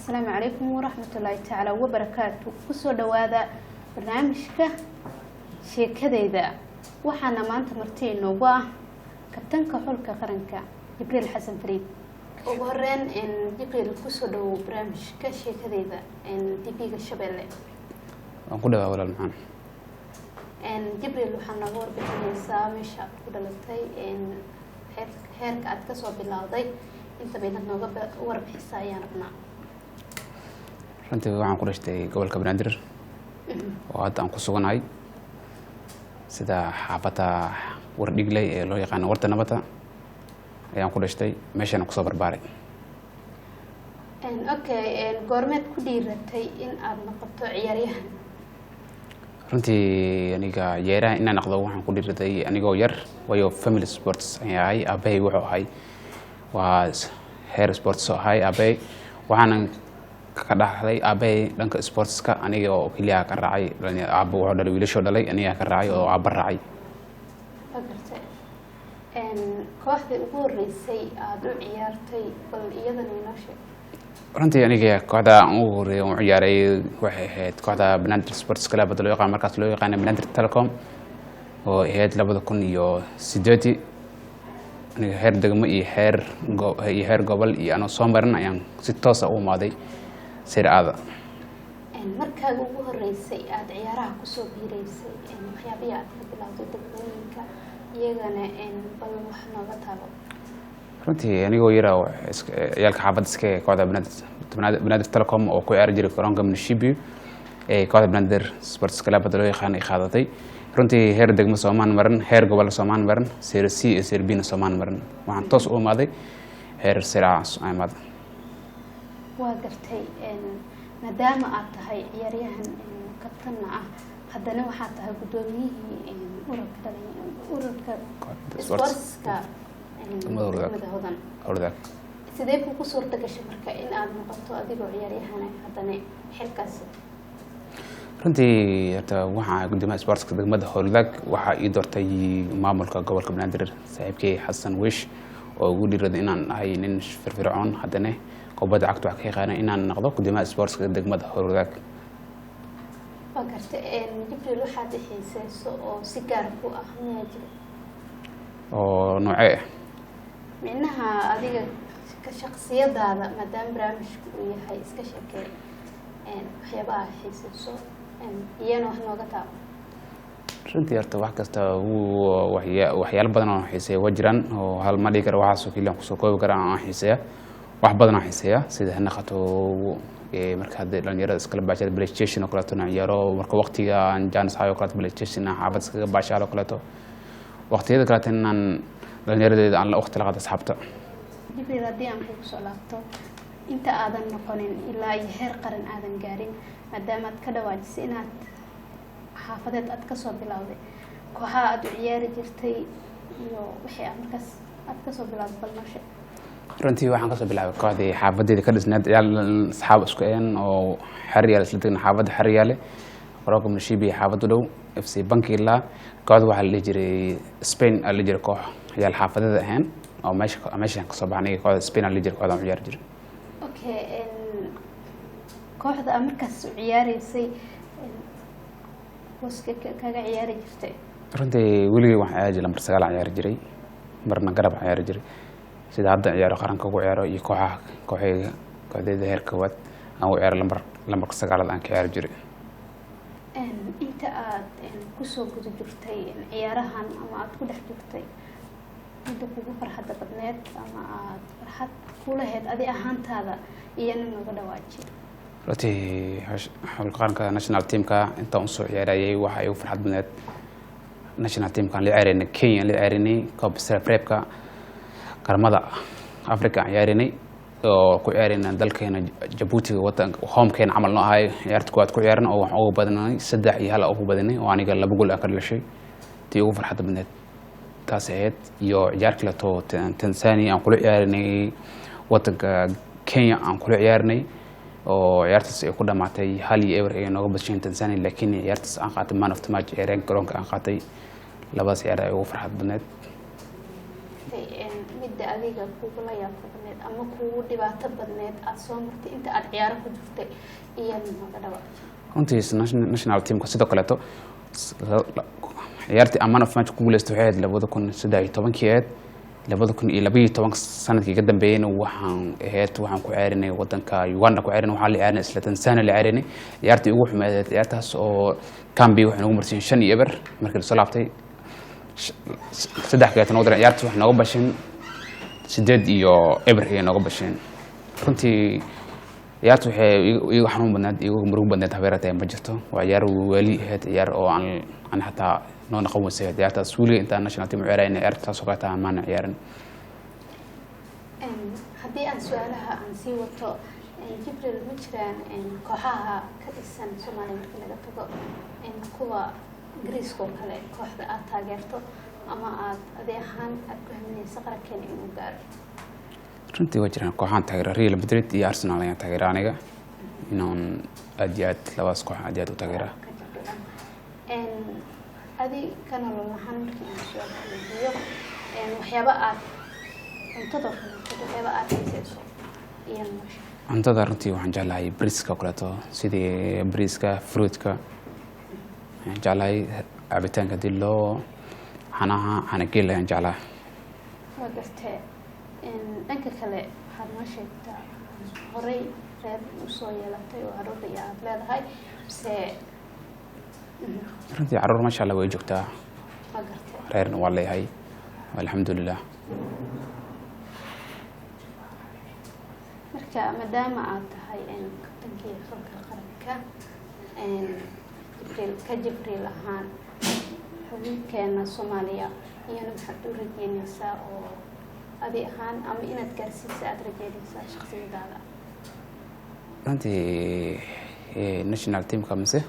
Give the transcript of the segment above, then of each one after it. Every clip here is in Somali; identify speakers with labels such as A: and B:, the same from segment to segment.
A: السلام عليكم ورحمة الله تعالى وبركاته. كسو دوادا برنامجك sheekadayda waxaana maanta martii inoogu ah kabtanka xulka qaranka Jibriil Xasan Fariid. ugu horreyn Jibriil kusoo dhawow barnaamijka sheekadayda TV-ga Shabeelle.
B: waan ku dhawaad walaal maxaan
A: Jibriil waxaan naga warbixinaysaa meesha aad ku dhalatay heerka aad ka soo bilowday inta badan nooga warbixisaa ayaan rabnaa.
B: runtii waxaan ku dhashtay gobolka Banaadir oo hadda aan ku suganahay sida xaafada Wardhigley ee loo yaqaan Warta Nabadda ayaan ku dhashtay meeshaan ku soo barbaaray.
A: goormeed ku dhiiratay in aad noqoto ciyaaryahan?
B: runtii aniga ciyaaraha inaan noqdo waxaan ku dhiiratay anigoo yar wayo family sports ayay aabay wuxuu ahay waa heer sports ahay aabay waxaan ka dhaxlay aabay dhanka sportska aniga oo kaliya ka raacay aabbo wuxuu dhalay wiilasho dhalay aniga ka raacay oo aabba raacay.
A: kooxdii ugu horeysay aad u ciyaartay bal iyadana inoo sheeg.
B: runtii aniga kooxda ugu horeeyay oo ciyaaray waxay ahayd kooxda Banaadir Sports Club oo loo yaqaan markaas loo yaqaan Banaadir Telecom oo ahayd 2008 aniga heer degmo iyo heer gobol iyo anoo soo marin ayaan si toos ah u maaday sirada.
A: markaad ugu horeysay aad ciyaaraha ku soo biireysay waxyaabaha aad ka bilowday degmooyinka iyagana bal wax nooga taabo.
B: runtii anigoo yara ciyaalka xaafadda iska kooxda Banaadir Telecom oo ku ciyaari jiray garoonka Munishibi ee kooxda Banaadir Sports Club oo loo yaqaan ay qaadatay. runtii heer degmo Soomaan marin heer gobol Soomaan marin Serie C iyo Serie B Soomaan marin waxaan toos u maaday heer Serie A Soomaan.
A: waa gartay maadaama aad tahay ciyaaryahan kabtanna ah haddana waxaad tahay gudoomiyihii ururka sportska
B: Hawrdaag.
A: sidee kugu suurta gashay marka in aad noqoto adigoo ciyaaryahan haddana xilkaas?
B: runtii horta waxaa gudoomiyaha sportska degmada Hawrdaag waxaa ii doortay maamulka gobolka Banaadir saaxiibkay Xasan Wish oo ugu dhiiraday inaan ahay nin firfircoon haddana kubadda cagta wax ka yaqaan inaan noqdo gudoomiyaha sportska degmada Hawrdaag.
A: waa gartay Jibriil waxaad xiisayso oo si gaar ku ah miyaajir
B: oo noocee
A: micnaha adiga ka shakhsiyadaada maadaama barnaamijku uu yahay iska sheekay waxyaabaha xiisayso iyana wax nooga taabo.
B: runtii horta wax kasta waxyaalo badan oo xiiseeya waa jiraan oo hal ma dhihi karo waxaasoo keliya aan kusoo koobi karaa aan xiiseeya wax badan oo xiiseeya sida ha noqoto marka hadda dhalinyarada iskala baashada PlayStation oo kaleeto aan ciyaaro marka waqtiga aan jaanis hayo kaleeto PlayStation aan xaafad iskaga baashaalo kaleeto waqtiyada kaleeto inaan dhalinyaradeeda aan la waqti la qaato asxaabta.
A: Jibriil haddii aan kugu soo laabto inta aadan noqonin ilaa iyo heer qaran aadan gaarin maadaama aad ka dhawaajisay inaad xaafadeed aad kasoo bilowday kooxaha aad u ciyaari jirtay iyo wixii aad markaas aad kasoo bilowday bal noo sheeg.
B: runtii waxaan kasoo bilaabay kooxdii xaafadeeda ka dhisneed ciyaal asxaab isku oo xariyaal isla degna xaafadda xariyaale garoonka Munishibi xaafadda dhow FC Bankila kooxda waxaa la dhihi jiray Spain la dhihi jiray koox ciyaal xaafadeeda ahaan oo meeshaan kasoo baxnay kooxda Spain la dhihi jiray kooxda ciyaar jiray.
A: kooxda markaas u ciyaaraysay waska kaga ciyaari jirtay?
B: runtii weligay waxaan ciyaari jiray lambar 9 ciyaari jiray marna garab ciyaari jiray sida hadda ciyaaro qaranka ugu ciyaaro iyo kooxdeeda heer koowaad aan u ciyaaro lambarka 9 aan ka ciyaari jiray.
A: inta aad kusoo guda jirtay ciyaarahan ama aad ku dhex jirtay midda kugu farxadda badneed ama aad farxad ku lahayd adi ahaantaada iyana nooga dhawaaji.
B: runtii xulka qaranka national teamka inta uu soo ciyaarayay waxa ay u farxad badneed national teamka la ciyaarayay Kenya la ciyaarayay Cup Safrepka qaramada Afrika ciyaarayay oo ku ciyaarayna dalkeena Djibouti wadanka homekeena camal noo ahay ciyaarta kuwaad ku ciyaarna oo waxaan ugu badnay 3 iyo 1 ugu badnay oo aniga 2 gool ka dhashay tii ugu farxad badneed taas ahayd iyo ciyaar kale oo Tanzania aan kula ciyaarnay wadanka Kenya aan kula ciyaarnay oo ciyaartaas ay ku dhamaatay 1-0 ay nooga badsheen Tanzania laakiin ciyaartaas aan qaatay man of the match garoonka aan qaatay labadaas ciyaar ay ugu farxad badneed.
A: mid midda adiga kugu la yaabka badneed ama kugu dhibaato badneed aad soo martay inta aad ciyaaro ku jirtay iyo nooga dhawa
B: runtii national teamka sidoo kaleeto ciyaartii ammaan of match ku guuleystay waxay ahayd 2013 2012 sanadkii ka dambeeyayna waxaan ku ciyaarinay wadanka Uganda ku ciyaarinay waxaan la ciyaarinay isla Tanzania la ciyaarinay ciyaartii ugu xumeed ciyaartaas oo Cambi waxay nagu marsiin 5-0 markii la soo laabtay saddex geetan oo daran ciyaartii wax nooga bashin 8-0 ay nooga bashin runtii ciyaartu waxay igu xanuun badneed igu murug badneed habeeratay ma jirto waa ciyaar wali ahayd ciyaar oo aan hataa noo naqon waysay ciyaartaas waliga inta national team ciyaarayna ciyaartaas oo kata maana ciyaaran
A: haddii aan su'aalaha aan sii wato Jibril ma jiraan kooxaha ka dhisan Soomaaliya markii laga tago kuwa Ingiriiska oo kale kooxda aad taageerto ama aad adeehan aad ku haminayso qarankeena inuu gaaro
B: runtii waa jiraan kooxaan taageera Real Madrid iyo Arsenal ayaan taageera aniga inaan aad iyo aad labaas koox aad iyo aad u taageera
A: adi kana lolahan markii aan soo weydiiyo waxyaaba aad cuntada waxyaaba aad hayso iyo nolosha
B: cuntada runtii waxaan jeclahay briska oo kaleeto sidii briska fruitka waxaan jeclahay cabitaanka dilo xanageel ayaan jeclahay
A: waa gartee dhanka kale waxaad noo sheegtaa horey reer u soo yeelatay oo carruurta iyo aad leedahay mise
B: runtii carruur masha Allah way joogtaa
A: waa gartee
B: reerna waa leeyahay alxamdulilah
A: marka maadaama aad tahay kabtankii xulka qaranka Jibril ahaan xubinkeena Soomaaliya iyana maxaad u rajeynaysaa oo adi ahaan ama inaad gaarsiisa aad rajeynaysaa shakhsiyadaada
B: runtii national teamka mise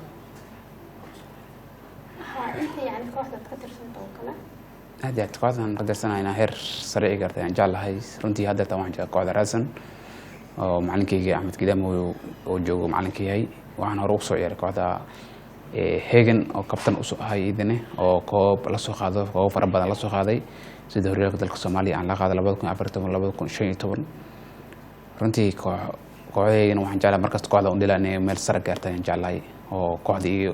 A: inta yani kooxdaad ka tirsanta oo kale
B: aad iyo aad kooxdan ka tirsanayna heer sare ay gaartay aan jeclahay runtii hadda taan waxaan jeclaa kooxda Rasan oo macalinkeyga Axmed Gidaam oo joogo macalinkeyahay waxaan hore ugu soo ciyaaray kooxda Hagen oo kabtan u soo ahay idine oo koob la soo qaado koob fara badan la soo qaaday sida horyaalka dalka Soomaaliya aan la qaaday 2014 2015 runtii kooxdeena waxaan jeclahay markasta kooxda u dhilaanay meel sare gaartay aan jeclahay oo kooxda iyo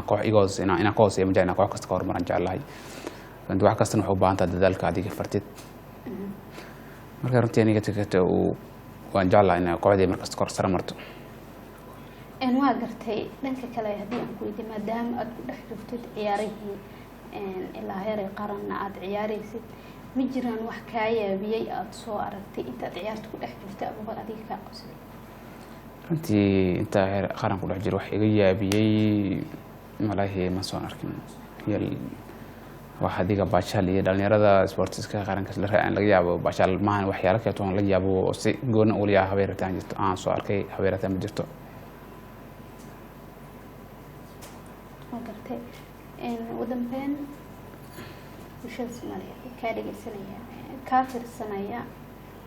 B: koox igos ina koox iyo majayna koox kasta ka hormaran jeclahay runtii wax kasta wuxuu u baahan tahay dadaalka adiga fartid marka runtii aniga tagato waan jeclahay in kooxdii markasta kor sare marto
A: waa gartay dhanka kale haddii aan ku weydiiyo maadaama aad ku dhex jirtid ciyaarihii ilaa heer qaranna aad ciyaaraysid ma jiraan wax kaa yaabiyey aad soo aragtay intaad ciyaarta ku dhex jirtay amaba adiga kaa qabsaday
B: runtii inta heer qaran ku dhex jiro wax iga yaabiyey malaahi ma soo arkin wax adiga baashaal iyo dhalinyarada sportiska qaranka la raacay laga yaabo baashaal maahan waxyaalo kale oo laga yaabo si gooni u leeyahay habeerataan jirto aan soo arkay habeerataan ma jirto
A: gartay waddanbeen bulshada Soomaaliyeed ka dhageysanaya ka tirsanaya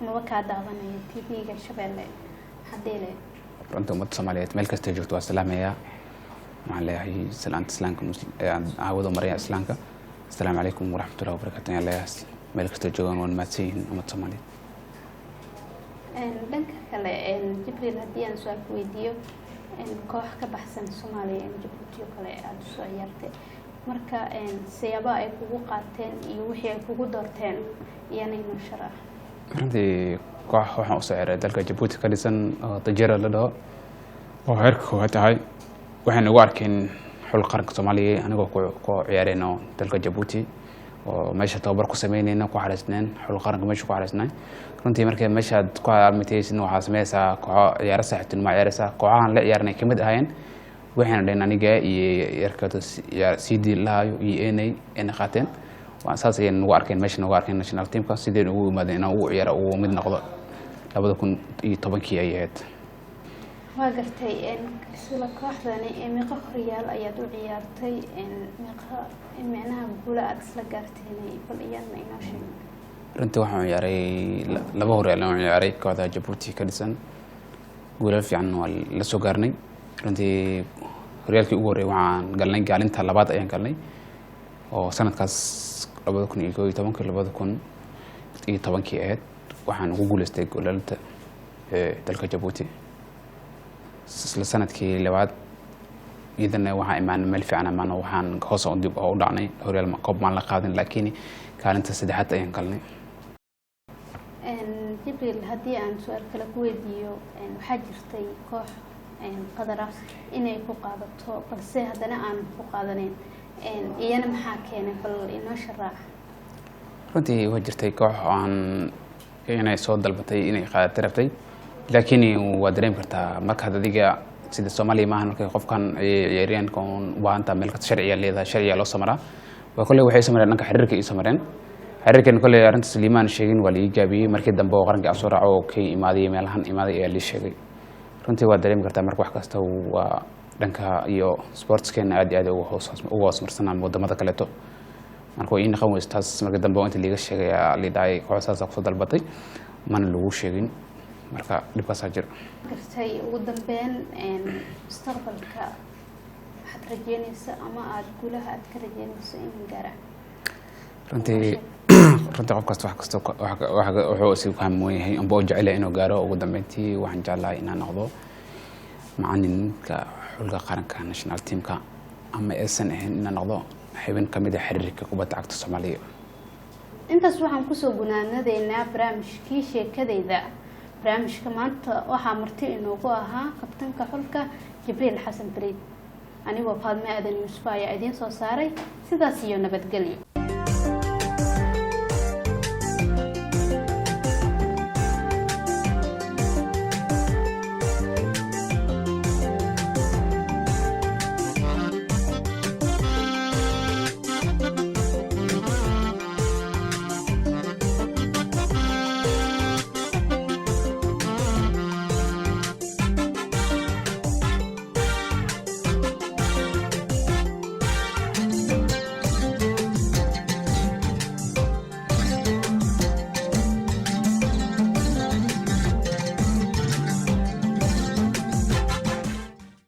A: ama ka daawanaya TV-ga Shabeelle haddii le
B: runtii ummadda Soomaaliyeed meel kasta joogto waa salaamaya waxaan leeyahay salaanta islaamka aawado maraya islaamka assalaamu calaykum waraxmatullahi wabarakaatuh ya leeyahay meel kasta joogaan waan mahadsanyihiin ummadda Soomaaliyeed
A: dhanka kale Jibril haddii aan su'aal ku weydiiyo koox ka baxsan Soomaaliya Djibouti oo kale aad soo ciyaartay marka siyaabo ay kugu qaateen iyo wixii ay kugu doorteen iyana inoo sharax
B: runtii koox waxaan u soo ciyaaray dalka Djibouti ka dhisan oo Tajira la dhaho oo heerka koowaad tahay waxaan ugu arkeen xul qaranka Soomaaliya anigoo ku ciyaarayno dalka Djibouti oo meesha tababar ku sameynayna ku xariisneen xul qaranka meesha ku xariisnay runtii markay meesha ku armitaysan waxa sameeyay koox ciyaar saaxiibtin ma ciyaaraysa kooxahan la ciyaarnay kamid ahayn waxaan dhayn aniga iyo yarkada CD laayo iyo inay qaateen waan saasayeen ugu arkeen meesha ugu arkeen national teamka sideen ugu yimaadeen inaan ugu ciyaaro ugu mid noqdo 2010 ay ahayd
A: waa gartay sida kooxdani meeqa horyaal ayaad u ciyaartay meeqa macnaha guula aad isla gaartay bal iyana inoo sheeg
B: runtii waxaan ciyaaray laba horyaal oo ciyaaray kooxda Djibouti ka dhisan guulal fiican waa la soo gaarnay runtii horyaalkii ugu horeeyay waxaan galnay gaalinta labaad ayaan galnay oo sanadkaas 2011 2012 tobankii ahayd waxaan ugu guuleystay goolalta dalka Djibouti isla sanadkii labaad idana waxaa imaan meel fiican amaan waxaan hoos u dib u dhacnay horyaalka koob maan la qaadin laakiin kaalinta saddexaad ayaan galnay
A: Jibril haddii aan su'aal kale ku weydiiyo waxaa jirtay koox qadar ah inay ku qaadato balse haddana aan ku qaadaneyn iyana maxaa keenay bal inoo sharax
B: runtii waa jirtay koox aan inay soo dalbatay inay qaadato rabtay laakiin waa dareemi kartaa markaad adiga sida Soomaaliya maahan markay qofkan ciyaaryahanka waanta meel ka sharciya leedahay sharciya loo samaraa waa kulay waxay samareen dhanka xiriirka iyo samareen xiriirkan kulay arinta Sliimaan sheegin waa la gaabiyay markii dambe oo qaranka soo raaco oo kay imaadiyay meelahan imaaday ayaa la sheegay runtii waa dareemi kartaa marka wax kasta waa dhanka iyo sportskeena aad ugu hoos marsanaan wadamada kale to marka in qan weystaas markii dambe inta liiga sheegay liiday kooxasaas ku dalbatay man lagu sheegin marka dhibkaas jir
A: gartay ugu dambeyn mustaqbalka waxaad rajeynaysaa ama aad guulaha aad ka rajeynayso in gaara
B: runtii qof kasta wax kasta wuxuu si fahmo yahay amba oo jecel inuu gaaro ugu dambeyntii waxaan jeclahay inaan noqdo macalinka xulka qaranka national teamka ama aysan ahayn inaan noqdo xubin kamid ah xiriirka kubadda cagta Soomaaliya
A: intaas waxaan ku soo gunaanadeynaa barnaamijkii sheekadeyda barnaamijka maanta waxaa marti inoogu ahaa kabtanka xulka Jibril Xasan Fariid anigoo Faadme Aadan Yuusuf ayaa idin soo saaray sidaas iyo nabadgelyo